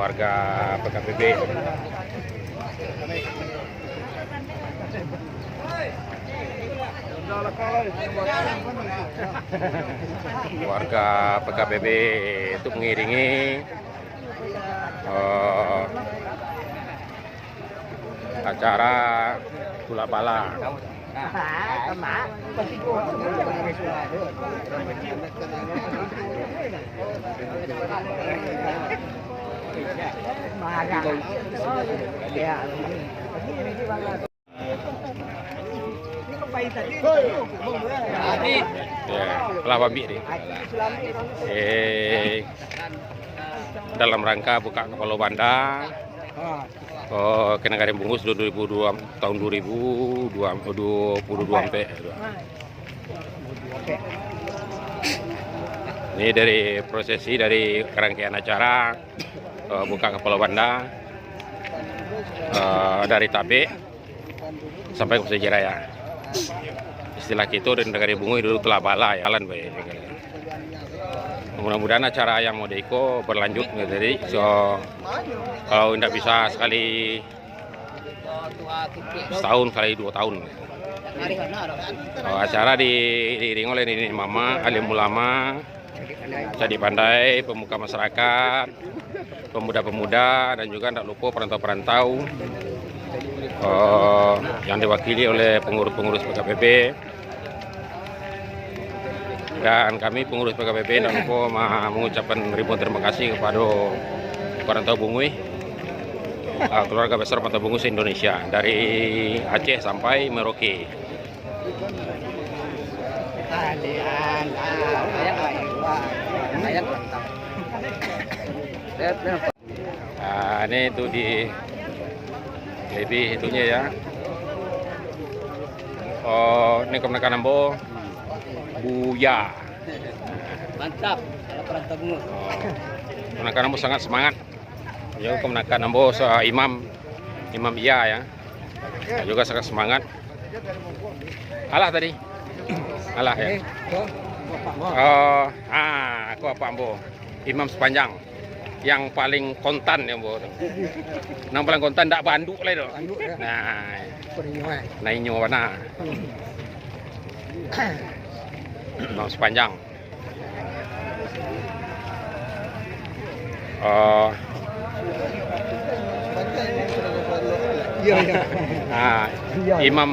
keluarga PKPB. Keluarga PKPB itu mengiringi acara Gula Pala. Pelawak Bik dalam rangka buka Kepala Banda Kenagarin Bungus tahun 2022 sampai. Ini dari prosesi dari rangkaian acara buka Kepala Banda dari Tabe sampai ke Sejarah Raya. Istilah kita dan negara bungu dulu telah bala ya jalan baik. Mudah-mudahan acara yang mau diiko berlanjut dari kalau tidak bisa sekali setahun kali 2 tahun. Acara diiringi oleh ini mama, alim ulama, jadi pandai, pemuka masyarakat, pemuda-pemuda, dan juga tidak lupa perantau-perantau yang diwakili oleh pengurus-pengurus PKPB. Dan kami pengurus PKPB tidak lupa mengucapkan ribuan terima kasih kepada perantau Bungui, keluarga besar perantau Bungus Indonesia dari Aceh sampai Merauke. Nah, ini itu di lebih itunya ya. Oh, ini kemenakan Ambo Buya. Mantap, kalau perantau Bungus. Kemenakan Ambo sangat semangat. Ya, kemenakan Ambo Imam Iya ya. Juga sangat semangat. Alah tadi. Alah ya. Aku apa Ambo? Imam sepanjang. Yang paling kontan ya Ambo. Yang paling kontan ndak banduk lah itu. Nah, ini warna. Imam sepanjang. Imam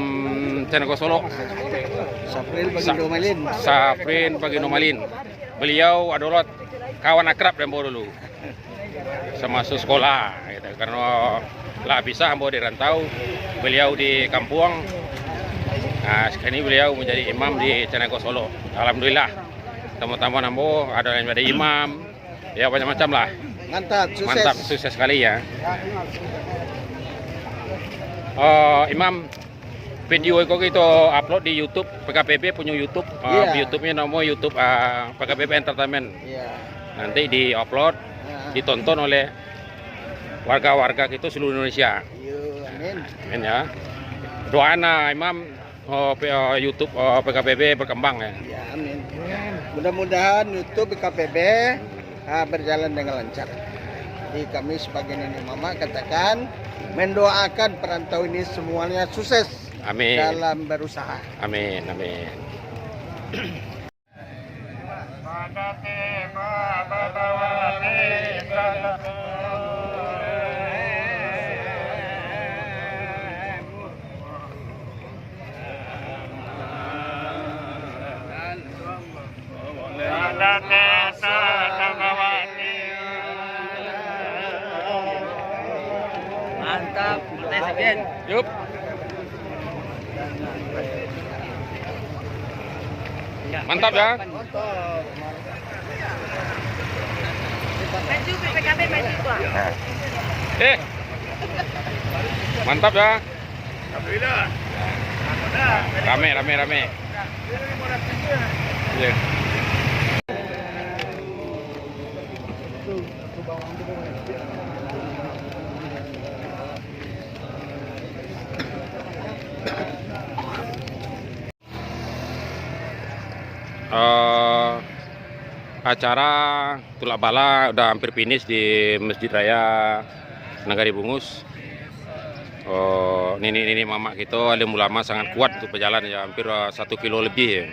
Ceneko Solo. Safrin Paginomalin. Beliau adalah kawan akrab Ambo dulu. Semasa sekolah gitu. Karena lah bisa Ambo di rantau, beliau di kampung. Nah, sekarang ini beliau menjadi imam di Ceneko Solo. Alhamdulillah, teman-teman Ambo ada yang menjadi imam, ya macam-macam lah. Mantap, sukses. Mantap, sukses sekali ya. Imam, video itu kita upload di YouTube PKPB punya YouTube. YouTube-nya nama YouTube PKPB Entertainment. Nanti di-upload, ditonton oleh warga-warga kita seluruh Indonesia. Amin ya. Doana Imam YouTube PKPB berkembang ya. Amin. Mudah-mudahan YouTube PKPB berjalan dengan lancar. Jadi kami sebagai nenek mama katakan mendoakan perantau ini semuanya sukses. Amin. Dalam berusaha. Amin, amin. Mantap, tes again. Yup. Mantap ya. Maju PPKB maju tuh. Mantap ya. Rame. Iya. Acara Tulak Bala udah hampir finish di Masjid Raya Nagari Bungus. Ini mama kita alim ulama sangat kuat untuk berjalan ya, hampir 1 kilo lebih ya.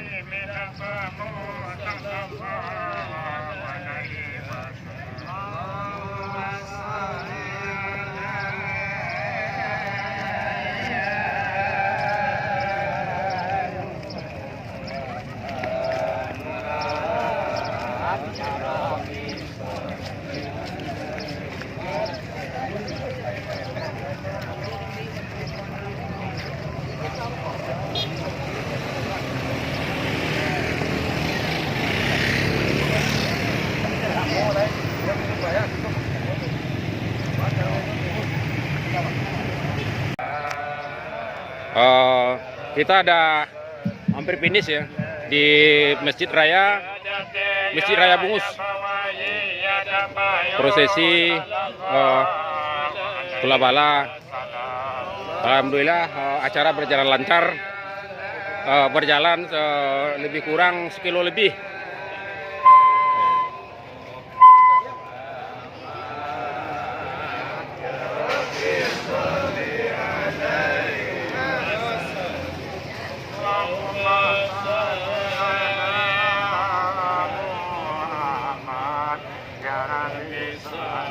Kita ada hampir finish ya di Masjid Raya Bungus. Prosesi Tulak Bala. Alhamdulillah acara berjalan lancar. Berjalan lebih kurang 1 kilo lebih. Jangan bisa